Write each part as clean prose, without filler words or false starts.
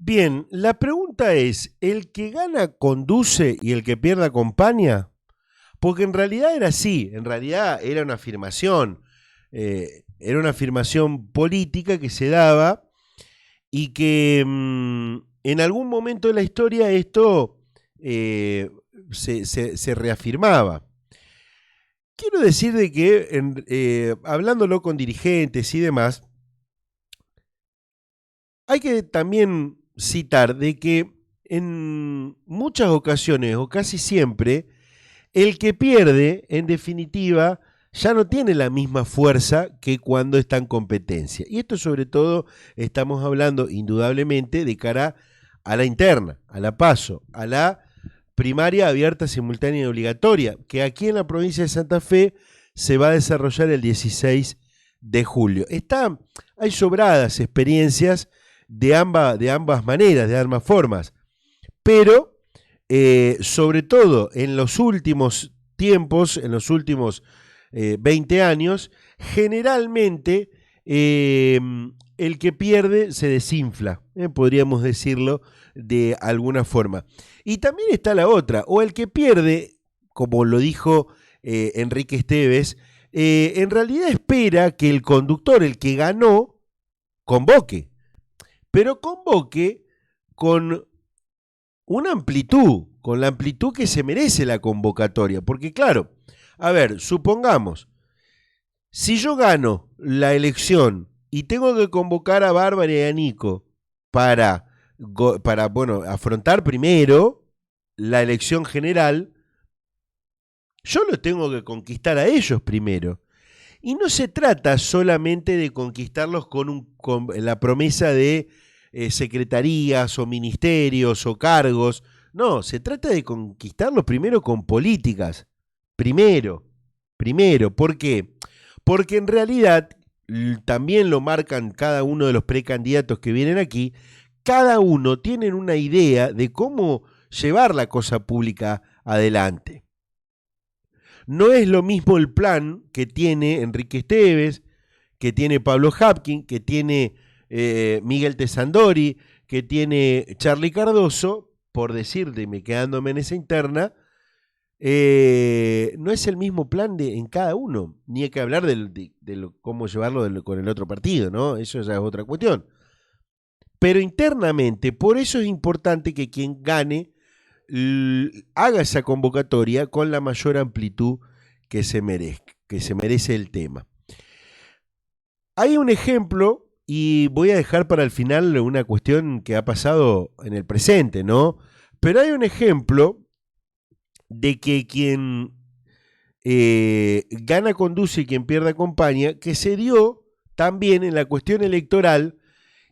Bien, la pregunta es, ¿el que gana conduce y el que pierde acompaña? Porque en realidad era así, en realidad era una afirmación política que se daba y que en algún momento de la historia esto eh, se reafirmaba. Quiero decir de que, hablándolo con dirigentes y demás, hay que también citar de que en muchas ocasiones o casi siempre, el que pierde, en definitiva, ya no tiene la misma fuerza que cuando está en competencia. Y esto sobre todo estamos hablando indudablemente de cara a la interna, a la PASO, a la primaria abierta, simultánea y obligatoria, que aquí en la provincia de Santa Fe se va a desarrollar el 16 de julio. Hay sobradas experiencias de ambas maneras, de ambas formas, pero sobre todo en los últimos tiempos, en los últimos 20 años, generalmente el que pierde se desinfla, podríamos decirlo de alguna forma. Y también está la otra, o el que pierde, como lo dijo Enrique Esteves, en realidad espera que el conductor, el que ganó, convoque, pero convoque con una amplitud, con la amplitud que se merece la convocatoria. Porque claro, a ver, supongamos, si yo gano la elección y tengo que convocar a Bárbara y a Nico para, bueno, afrontar primero la elección general, yo lo tengo que conquistar a ellos primero. Y no se trata solamente de conquistarlos con la promesa de secretarías o ministerios o cargos. No, se trata de conquistarlos primero con políticas. Primero, primero. ¿Por qué? Porque en realidad, también lo marcan cada uno de los precandidatos que vienen aquí, cada uno tiene una idea de cómo llevar la cosa pública adelante. No es lo mismo el plan que tiene Enrique Esteves, que tiene Pablo Hapkin, que tiene Miguel Tesandori, que tiene Charlie Cardoso, por decirte, me quedándome en esa interna, no es el mismo plan en cada uno, ni hay que hablar cómo llevarlo con el otro partido, ¿no? Eso ya es otra cuestión. Pero internamente, por eso es importante que quien gane haga esa convocatoria con la mayor amplitud que se merece el tema. Hay un ejemplo, y voy a dejar para el final una cuestión que ha pasado en el presente, ¿no? Pero hay un ejemplo de que quien gana conduce y quien pierde acompaña, que se dio también en la cuestión electoral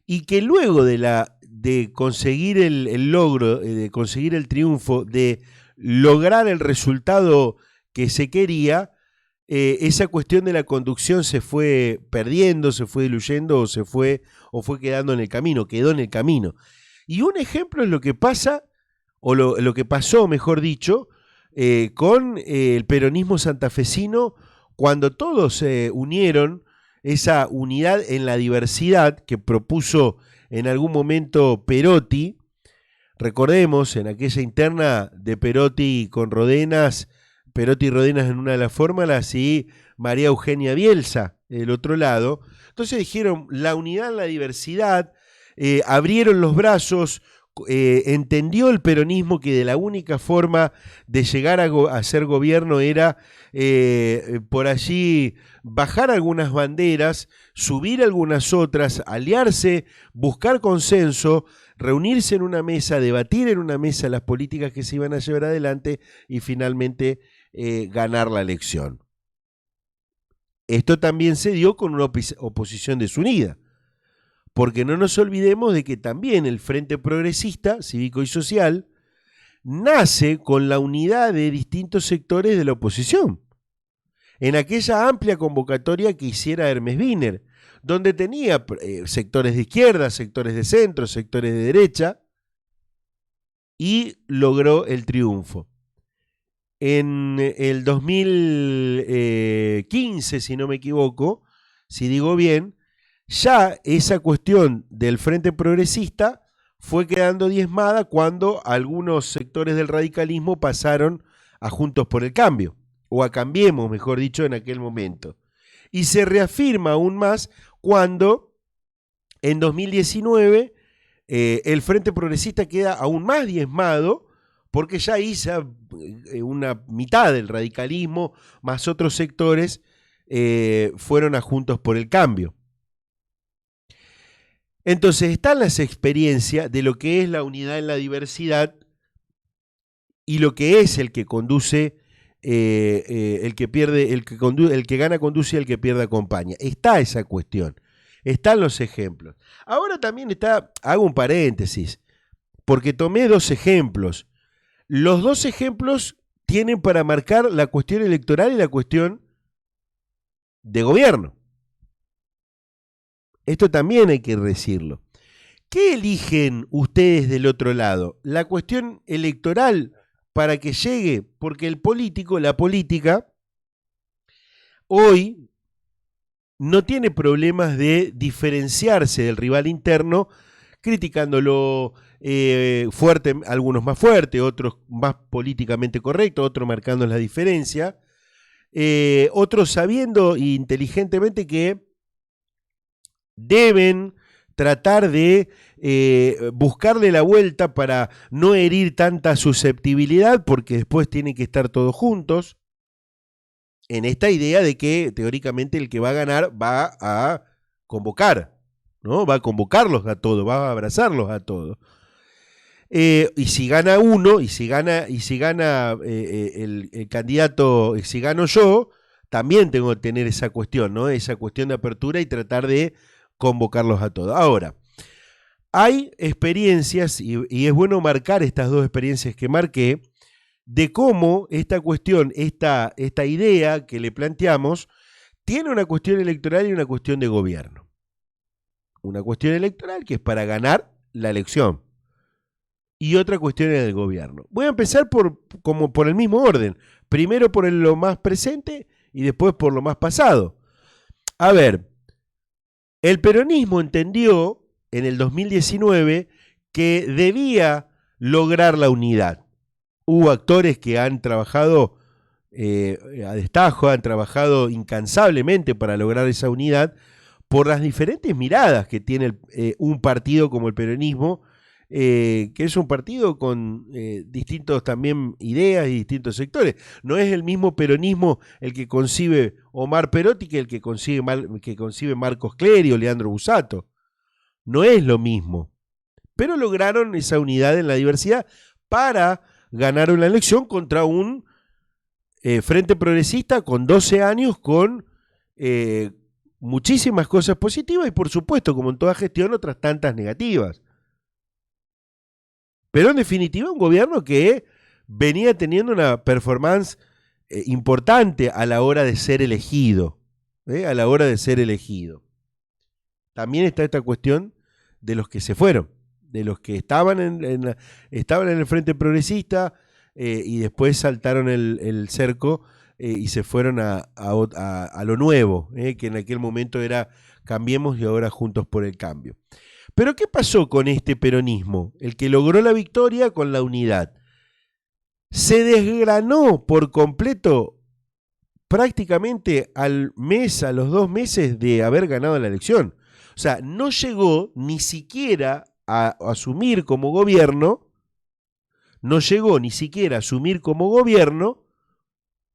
y que luego de conseguir el logro, de conseguir el triunfo, de lograr el resultado que se quería, esa cuestión de la conducción se fue perdiendo, se fue diluyendo o fue quedando en el camino, quedó en el camino. Y un ejemplo es lo que pasa, o lo que pasó, mejor dicho, con el peronismo santafesino, cuando todos se unieron, esa unidad en la diversidad que propuso en algún momento Perotti. Recordemos, en aquella interna de Perotti con Rodenas, Perotti y Rodenas en una de las fórmulas y María Eugenia Bielsa del otro lado. Entonces dijeron, la unidad en la diversidad, abrieron los brazos, entendió el peronismo que de la única forma de llegar a ser gobierno era por allí bajar algunas banderas, subir algunas otras, aliarse, buscar consenso, reunirse en una mesa, debatir en una mesa las políticas que se iban a llevar adelante y finalmente ganar la elección. Esto también se dio con una oposición desunida, porque no nos olvidemos de que también el Frente Progresista, Cívico y Social, nace con la unidad de distintos sectores de la oposición. En aquella amplia convocatoria que hiciera Hermes Wiener, donde tenía sectores de izquierda, sectores de centro, sectores de derecha, y logró el triunfo. En el 2015, si no me equivoco, si digo bien, ya esa cuestión del Frente Progresista fue quedando diezmada cuando algunos sectores del radicalismo pasaron a Juntos por el Cambio, o a Cambiemos, mejor dicho, en aquel momento. Y se reafirma aún más cuando en 2019 el Frente Progresista queda aún más diezmado, porque ya hizo una mitad del radicalismo, más otros sectores, fueron a Juntos por el Cambio. Entonces están las experiencias de lo que es la unidad en la diversidad y lo que es el que conduce, el que pierde, el que gana conduce y el que pierde acompaña. Está esa cuestión, están los ejemplos. Ahora también está, hago un paréntesis, porque tomé dos ejemplos. Los dos ejemplos tienen para marcar la cuestión electoral y la cuestión de gobierno. Esto también hay que decirlo. ¿Qué eligen ustedes del otro lado? ¿La cuestión electoral para que llegue? Porque el político, la política, hoy no tiene problemas de diferenciarse del rival interno, criticándolo fuerte, algunos más fuerte, otros más políticamente correctos, otros marcando la diferencia, otros sabiendo inteligentemente que deben tratar de buscarle la vuelta para no herir tanta susceptibilidad, porque después tienen que estar todos juntos, en esta idea de que teóricamente el que va a ganar va a convocar, ¿no? Va a convocarlos a todos, va a abrazarlos a todos. Y si gana uno, y si gana el candidato, si gano yo, también tengo que tener esa cuestión, ¿no? Esa cuestión de apertura y tratar de convocarlos a todos. Ahora, hay experiencias, y es bueno marcar estas dos experiencias que marqué, de cómo esta cuestión, esta idea que le planteamos, tiene una cuestión electoral y una cuestión de gobierno. Una cuestión electoral que es para ganar la elección, y otra cuestión es del gobierno. Voy a empezar por el mismo orden. Primero por lo más presente y después por lo más pasado. A ver, el peronismo entendió en el 2019 que debía lograr la unidad. Hubo actores que han trabajado a destajo, han trabajado incansablemente para lograr esa unidad por las diferentes miradas que tiene un partido como el peronismo, que es un partido con distintos también ideas y distintos sectores. No es el mismo peronismo el que concibe Omar Perotti que el que concibe Marcos Clery o Leandro Busato. No es lo mismo. Pero lograron esa unidad en la diversidad para ganar una elección contra un Frente Progresista con 12 años, con muchísimas cosas positivas y por supuesto, como en toda gestión, otras tantas negativas. Pero en definitiva un gobierno que venía teniendo una performance importante a la hora de ser elegido. A la hora de ser elegido. También está esta cuestión de los que se fueron, de los que estaban en el Frente Progresista y después saltaron el cerco y se fueron a lo nuevo, que en aquel momento era Cambiemos y ahora Juntos por el Cambio. Pero ¿qué pasó con este peronismo? El que logró la victoria con la unidad. Se desgranó por completo prácticamente al mes, a los 2 meses de haber ganado la elección. O sea, no llegó ni siquiera a asumir como gobierno,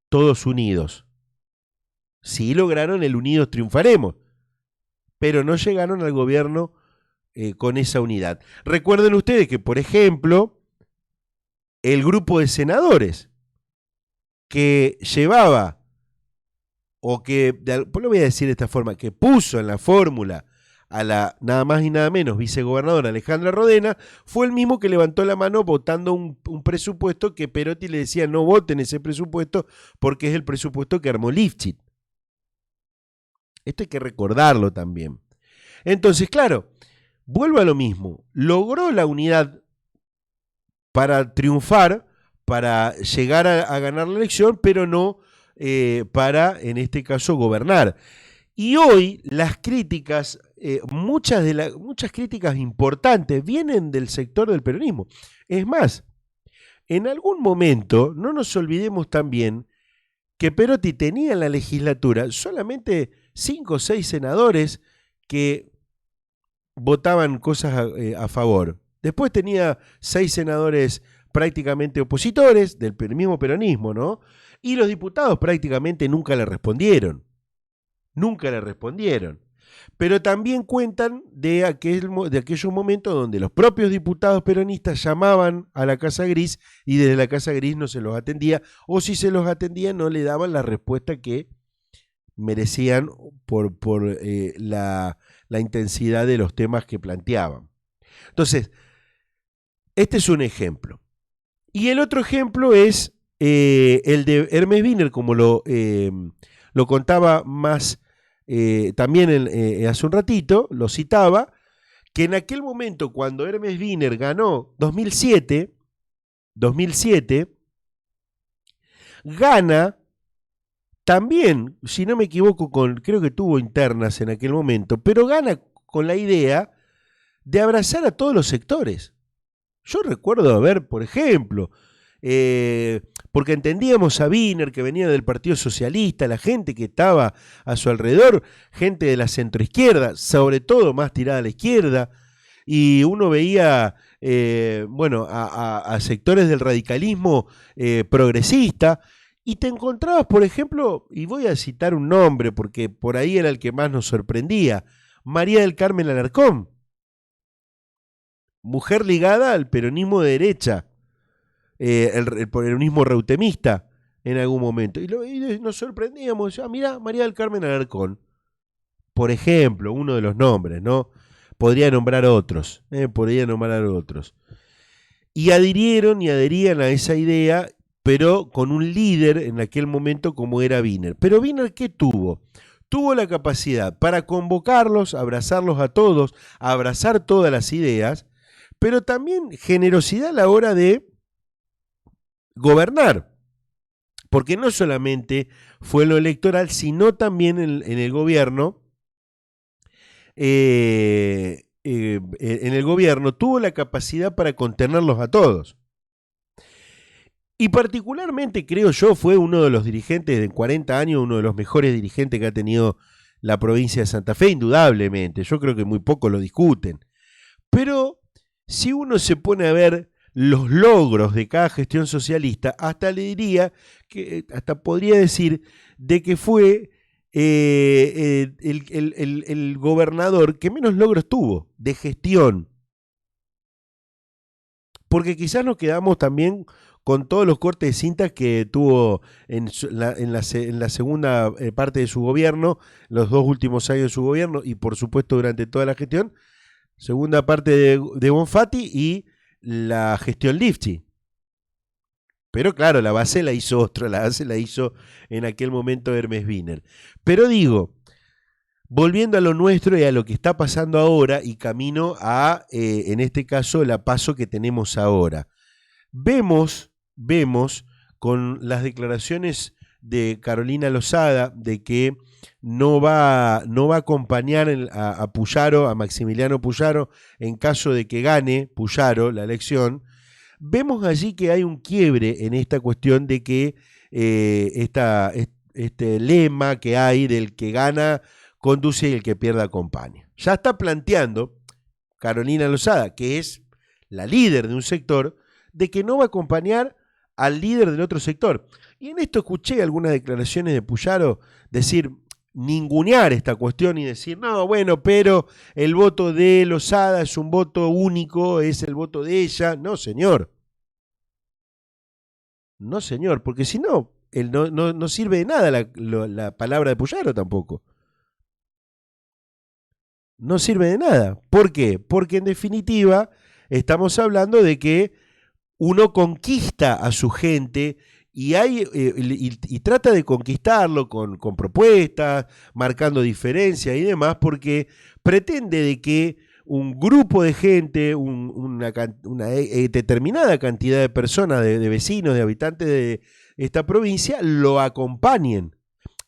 todos unidos. Sí lograron el unidos triunfaremos, pero no llegaron al gobierno con esa unidad. Recuerden ustedes que, por ejemplo, el grupo de senadores que llevaba, o que, lo voy a decir de esta forma, que puso en la fórmula a la nada más y nada menos vicegobernadora Alejandra Rodena, fue el mismo que levantó la mano votando un presupuesto que Perotti le decía no voten ese presupuesto porque es el presupuesto que armó Lifchit. Esto hay que recordarlo también. Entonces, claro, vuelvo a lo mismo. Logró la unidad para triunfar, para llegar a ganar la elección, pero no para, en este caso, gobernar. Y hoy las críticas muchas críticas importantes vienen del sector del peronismo. Es más, en algún momento, no nos olvidemos también que Perotti tenía en la legislatura solamente 5 o 6 senadores que votaban cosas a favor. Después tenía 6 senadores prácticamente opositores del mismo peronismo, ¿no? Y los diputados prácticamente nunca le respondieron. Nunca le respondieron. Pero también cuentan de aquellos momentos donde los propios diputados peronistas llamaban a la Casa Gris y desde la Casa Gris no se los atendía, o si se los atendía no le daban la respuesta que merecían por la intensidad de los temas que planteaban. Entonces, este es un ejemplo. Y el otro ejemplo es el de Hermes Wiener, como lo contaba más también hace un ratito, lo citaba, que en aquel momento cuando Hermes Wiener ganó 2007, gana también, si no me equivoco, creo que tuvo internas en aquel momento, pero gana con la idea de abrazar a todos los sectores. Yo recuerdo haber, por ejemplo, porque entendíamos a Wiener, que venía del Partido Socialista, la gente que estaba a su alrededor, gente de la centroizquierda, sobre todo más tirada a la izquierda, y uno veía a sectores del radicalismo progresista, y te encontrabas, por ejemplo, y voy a citar un nombre porque por ahí era el que más nos sorprendía, María del Carmen Alarcón, mujer ligada al peronismo de derecha, el peronismo reutemista en algún momento. Y nos sorprendíamos, mirá, María del Carmen Alarcón, por ejemplo, uno de los nombres, ¿no? Podría nombrar otros. Y adherían a esa idea, pero con un líder en aquel momento como era Wiener. Pero Wiener, ¿qué tuvo? Tuvo la capacidad para convocarlos, abrazarlos a todos, abrazar todas las ideas, pero también generosidad a la hora de gobernar. Porque no solamente fue lo electoral, sino también en el gobierno. En el gobierno tuvo la capacidad para contenerlos a todos. Y particularmente, creo yo, fue uno de los dirigentes de 40 años, uno de los mejores dirigentes que ha tenido la provincia de Santa Fe, indudablemente. Yo creo que muy pocos lo discuten. Pero si uno se pone a ver los logros de cada gestión socialista, hasta le diría, hasta podría decir, de que fue el gobernador que menos logros tuvo de gestión. Porque quizás nos quedamos también con todos los cortes de cinta que tuvo en la segunda parte de su gobierno, los 2 últimos años de su gobierno y por supuesto durante toda la gestión, segunda parte de Bonfatti y la gestión Lifchi. Pero claro, la base la hizo otro, la base la hizo en aquel momento Hermes Wiener. Pero digo, volviendo a lo nuestro y a lo que está pasando ahora y camino a, en este caso, la PASO que tenemos ahora. Vemos con las declaraciones de Carolina Lozada de que no va a acompañar a Puyaro, a Maximiliano Puyaro, en caso de que gane Puyaro la elección. Vemos allí que hay un quiebre en esta cuestión de que este lema que hay del que gana conduce y el que pierda acompaña. Ya está planteando Carolina Lozada, que es la líder de un sector, de que no va a acompañar al líder del otro sector. Y en esto escuché algunas declaraciones de Puyaro decir, ningunear esta cuestión y decir, no, bueno, pero el voto de Lozada es un voto único, es el voto de ella. No, señor. No, señor, porque si no, no sirve de nada la palabra de Puyaro tampoco. No sirve de nada. ¿Por qué? Porque en definitiva estamos hablando de que uno conquista a su gente y trata de conquistarlo con propuestas, marcando diferencias y demás, porque pretende de que un grupo de gente, una determinada cantidad de personas, de vecinos, de habitantes de esta provincia, lo acompañen.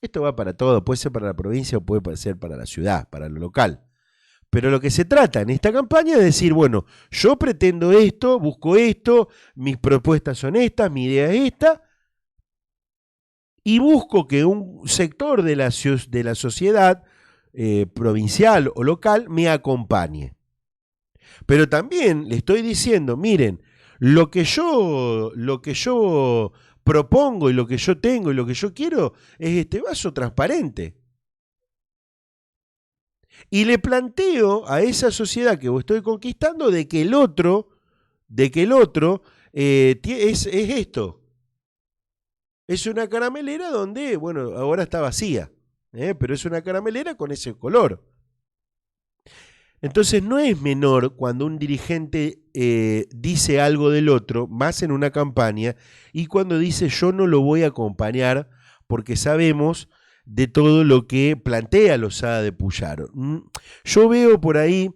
Esto va para todo, puede ser para la provincia o puede ser para la ciudad, para lo local. Pero lo que se trata en esta campaña es decir, bueno, yo pretendo esto, busco esto, mis propuestas son estas, mi idea es esta, y busco que un sector de la sociedad provincial o local me acompañe. Pero también le estoy diciendo, miren, lo que yo propongo y lo que yo tengo y lo que yo quiero es este vaso transparente. Y le planteo a esa sociedad que estoy conquistando de que el otro es esto. Es una caramelera donde, bueno, ahora está vacía, pero es una caramelera con ese color. Entonces no es menor cuando un dirigente dice algo del otro, más en una campaña, y cuando dice yo no lo voy a acompañar porque sabemos de todo lo que plantea Losada de Puyaro. Yo veo por ahí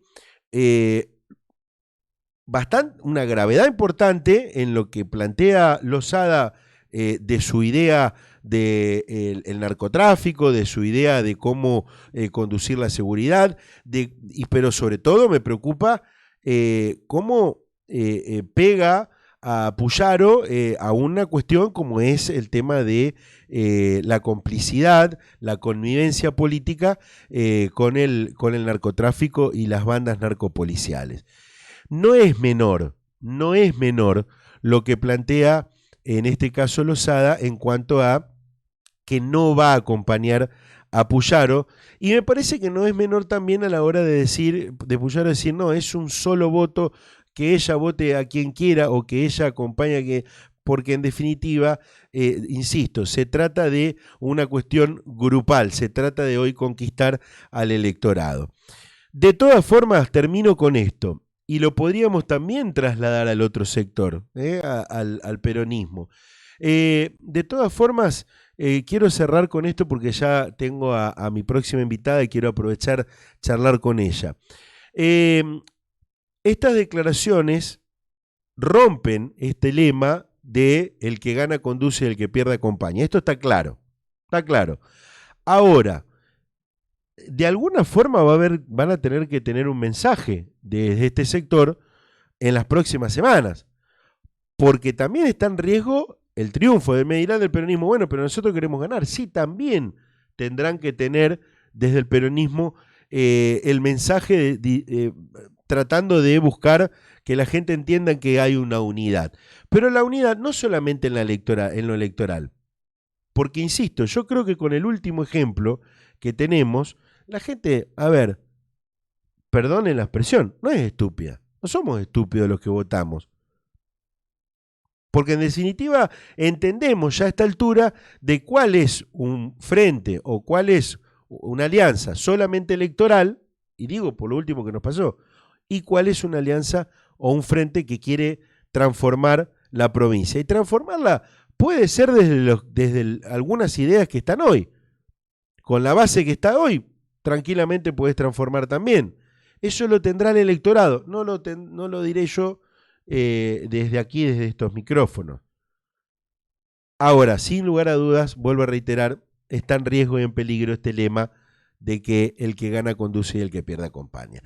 una gravedad importante en lo que plantea Losada de su idea del el narcotráfico, de su idea de cómo conducir la seguridad, pero sobre todo me preocupa cómo pega a Puyaro a una cuestión como es el tema de la complicidad, la connivencia política con el narcotráfico y las bandas narcopoliciales. No es menor lo que plantea en este caso Losada en cuanto a que no va a acompañar a Puyaro, y me parece que no es menor también a la hora de Puyaro decir, no, es un solo voto, que ella vote a quien quiera o que ella acompañe porque en definitiva, insisto, se trata de una cuestión grupal, se trata de hoy conquistar al electorado. De todas formas, termino con esto, y lo podríamos también trasladar al otro sector, al peronismo. De todas formas, quiero cerrar con esto porque ya tengo a mi próxima invitada y quiero aprovechar charlar con ella. Estas declaraciones rompen este lema de el que gana conduce y el que pierde acompaña. Esto está claro, está claro. Ahora, de alguna forma van a tener que tener un mensaje desde este sector en las próximas semanas, porque también está en riesgo el triunfo. Me dirán del peronismo, bueno, pero nosotros queremos ganar. Sí, también tendrán que tener desde el peronismo el mensaje tratando de buscar que la gente entienda que hay una unidad. Pero la unidad no solamente en lo electoral, porque insisto, yo creo que con el último ejemplo que tenemos, la gente, a ver, perdonen la expresión, no es estúpida. No somos estúpidos los que votamos. Porque en definitiva entendemos ya a esta altura de cuál es un frente o cuál es una alianza solamente electoral, y digo por lo último que nos pasó, y cuál es una alianza o un frente que quiere transformar la provincia. Y transformarla puede ser desde algunas ideas que están hoy. Con la base que está hoy, tranquilamente puedes transformar también. Eso lo tendrá el electorado, no lo diré yo desde aquí, desde estos micrófonos. Ahora, sin lugar a dudas, vuelvo a reiterar, está en riesgo y en peligro este lema de que el que gana conduce y el que pierde acompaña.